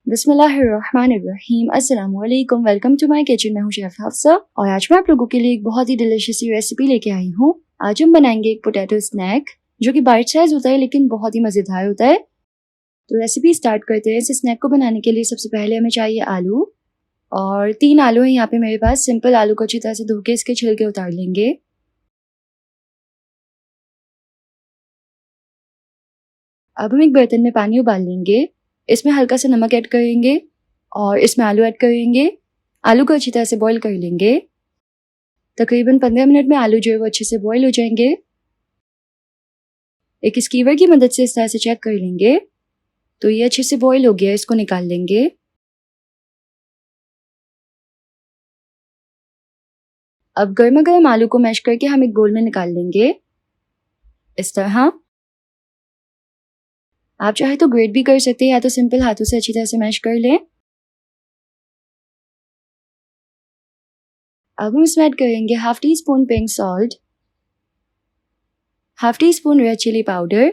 बिस्मिल्लाहिर्रहमानिर्रहीम। अस्सलामुअलैकुम। Welcome to my kitchen. मैं हूँ शेफ हफ्सा और आज मैं आप लोगों के लिए एक बहुत ही डिलीशियस सी रेसिपी लेके आई हूँ। आज हम बनाएंगे एक पोटैटो स्नैक जो कि बाइट साइज होता है लेकिन बहुत ही मज़ेदार होता है। तो रेसिपी स्टार्ट करते हैं। इस स्नैक को बनाने के लिए सबसे पहले हमें चाहिए आलू, और 3 आलू हैं यहाँ पे मेरे पास। सिंपल आलू को अच्छी तरह से धो के इसके छिलके उतार लेंगे। अब हम एक बर्तन में पानी उबाल लेंगे। इसमें हल्का सा नमक ऐड करेंगे और इसमें आलू ऐड करेंगे। आलू को अच्छी तरह से बॉईल कर लेंगे। तकरीबन 15 मिनट में आलू जो है वो अच्छे से बॉईल हो जाएंगे। एक स्कीवर की मदद से इस तरह से चेक कर लेंगे। तो ये अच्छे से बॉईल हो गया है, इसको निकाल लेंगे। अब गर्मा गर्म आलू को मैश करके हम एक बोल में निकाल लेंगे इस तरह। आप चाहे तो ग्रेट भी कर सकते हैं या तो सिंपल हाथों से अच्छी तरह से मैश कर लें। अब हम इसमें ऐड करेंगे half teaspoon pink salt, half teaspoon red chilli powder,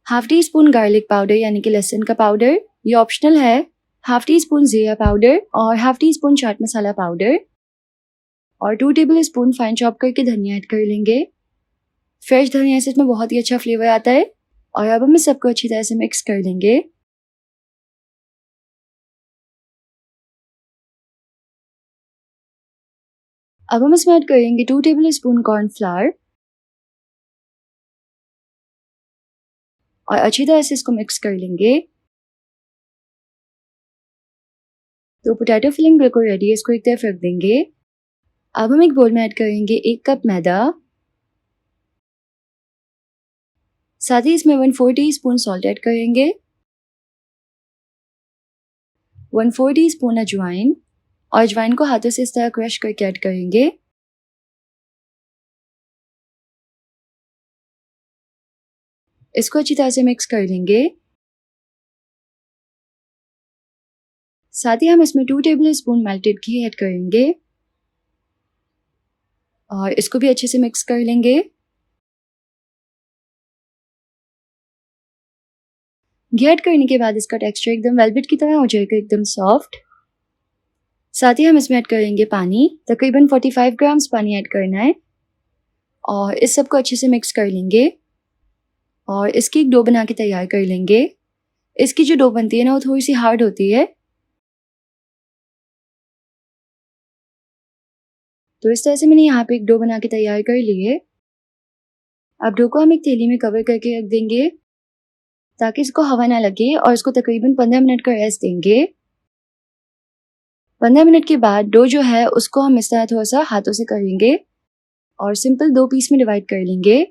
half teaspoon garlic powder यानी कि लहसुन का पाउडर, ये ऑप्शनल है, हाफ टी स्पून जीरा पाउडर और half teaspoon chaat masala powder, और 2 टेबल स्पून फाइन चॉप करके धनिया ऐड कर लेंगे। फ्रेश धनिया से इसमें बहुत ही अच्छा फ्लेवर आता है। और अब हम इस सबको अच्छी तरह से मिक्स कर लेंगे। अब हम इसमें ऐड करेंगे 2 टेबल स्पून कॉर्नफ्लावर और अच्छी तरह से इसको मिक्स कर लेंगे। तो पोटैटो फिलिंग बिल्कुल रेडी है, इसको एक तरफ रख देंगे। अब हम एक बोल में ऐड करेंगे 1 कप मैदा, साथ ही इसमें 1/4 टीस्पून सॉल्ट ऐड करेंगे, 1/4 टीस्पून अजवाइन, और अजवाइन को हाथों से इस तरह क्रश करके ऐड करेंगे। इसको अच्छी तरह से मिक्स कर लेंगे। साथ ही हम इसमें 2 टेबल स्पून मेल्टेड घी ऐड करेंगे और इसको भी अच्छे से मिक्स कर लेंगे। घी ऐड करने के बाद इसका टेक्सचर एकदम वेलवेट की तरह हो जाएगा, एकदम सॉफ्ट। साथ ही हम इसमें ऐड करेंगे पानी, तकरीबन 45 ग्राम्स पानी ऐड करना है, और इस सब को अच्छे से मिक्स कर लेंगे और इसकी एक डो बना के तैयार कर लेंगे। इसकी जो डो बनती है ना वो थोड़ी सी हार्ड होती है। तो इस तरह से मैंने यहाँ पे एक डो बना के तैयार कर ली है। अब डो को हम एक थैली में कवर करके रख देंगे ताकि इसको हवा ना लगे, और इसको तकरीबन 15 मिनट का रेस्ट देंगे। 15 मिनट के बाद डो जो है उसको हम इस तरह थोड़ा सा हाथों से करेंगे और सिंपल 2 पीस में डिवाइड कर लेंगे।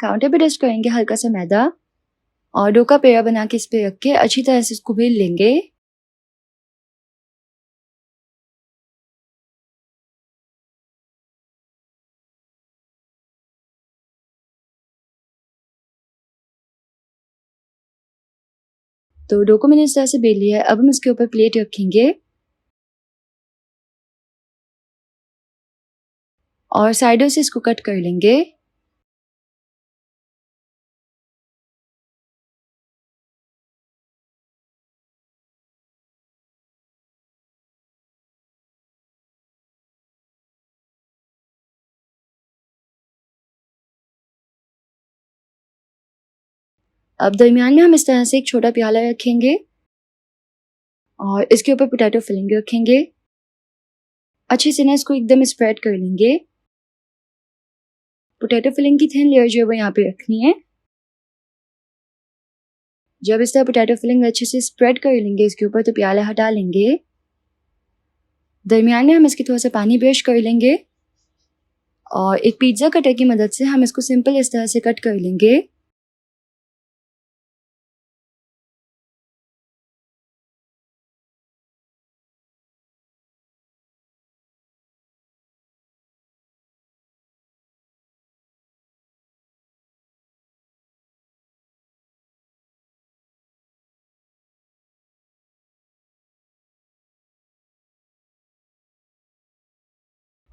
काउंटर पे डस्ट करेंगे हल्का सा मैदा और डो का पेड़ा बना के इस पे रख के अच्छी तरह से इसको बेल लेंगे। तो डो को मैंने इस तरह से बेल लिया है। अब हम इसके ऊपर प्लेट रखेंगे और साइडों से इसको कट कर लेंगे। अब दरमियान में हम इस तरह से एक छोटा प्याला रखेंगे और इसके ऊपर पोटैटो फिलिंग रखेंगे। अच्छे से ना इसको एकदम स्प्रेड कर लेंगे। पोटैटो फिलिंग की थिन लेयर जो है वो यहाँ पे रखनी है। जब इस तरह पोटैटो फिलिंग अच्छे से स्प्रेड कर लेंगे इसके ऊपर, तो प्याला हटा लेंगे। दरमियान में हम इसकी थोड़ा सा पानी ब्रश कर लेंगे और एक पिज्ज़ा कटर की मदद से हम इसको सिंपल इस तरह से कट कर लेंगे।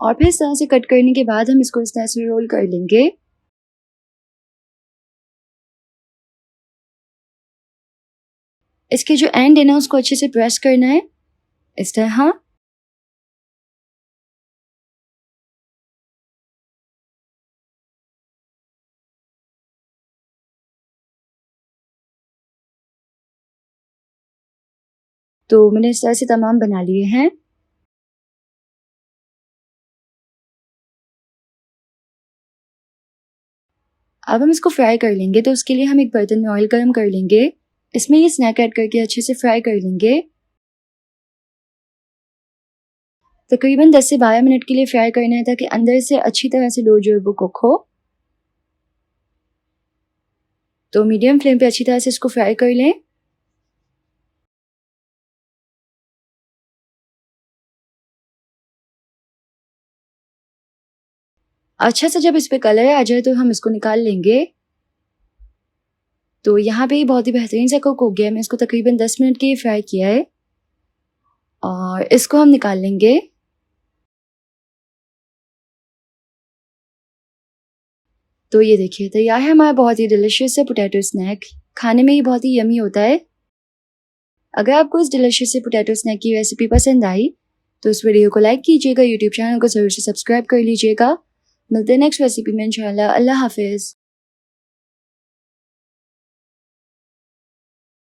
और फिर इस तरह से कट करने के बाद हम इसको इस तरह से रोल कर लेंगे। इसके जो एंड है ना उसको अच्छे से प्रेस करना है इस तरह। तो मैंने इस तरह से तमाम बना लिए हैं। अब हम इसको फ्राई कर लेंगे, तो उसके लिए हम एक बर्तन में ऑयल गर्म कर लेंगे। इसमें ये स्नैक ऐड करके अच्छे से फ्राई कर लेंगे। तकरीबन 10 से 12 मिनट के लिए फ्राई करना है ताकि अंदर से अच्छी तरह से डो जो है वो कुक हो। तो मीडियम फ्लेम पे अच्छी तरह से इसको फ्राई कर लें। अच्छा सा जब इस पे कलर आ जाए तो हम इसको निकाल लेंगे। तो यहाँ पे बहुत ही बेहतरीन सा कुक हो गया। मैं इसको तकरीबन 10 मिनट के लिए फ्राई किया है और इसको हम निकाल लेंगे। तो ये देखिए तैयार है हमारा बहुत ही डिलिशियस सा पोटैटो स्नैक। खाने में ये बहुत ही यमी होता है। अगर आपको इस डिलिशियस से पोटैटो स्नैक की रेसिपी पसंद आई तो इस वीडियो को लाइक कीजिएगा, यूट्यूब चैनल को ज़रूर से सब्सक्राइब कर लीजिएगा। मिलते हैं नेक्स्ट रेसिपी में इंशाल्लाह। अल्लाह हाफिज़।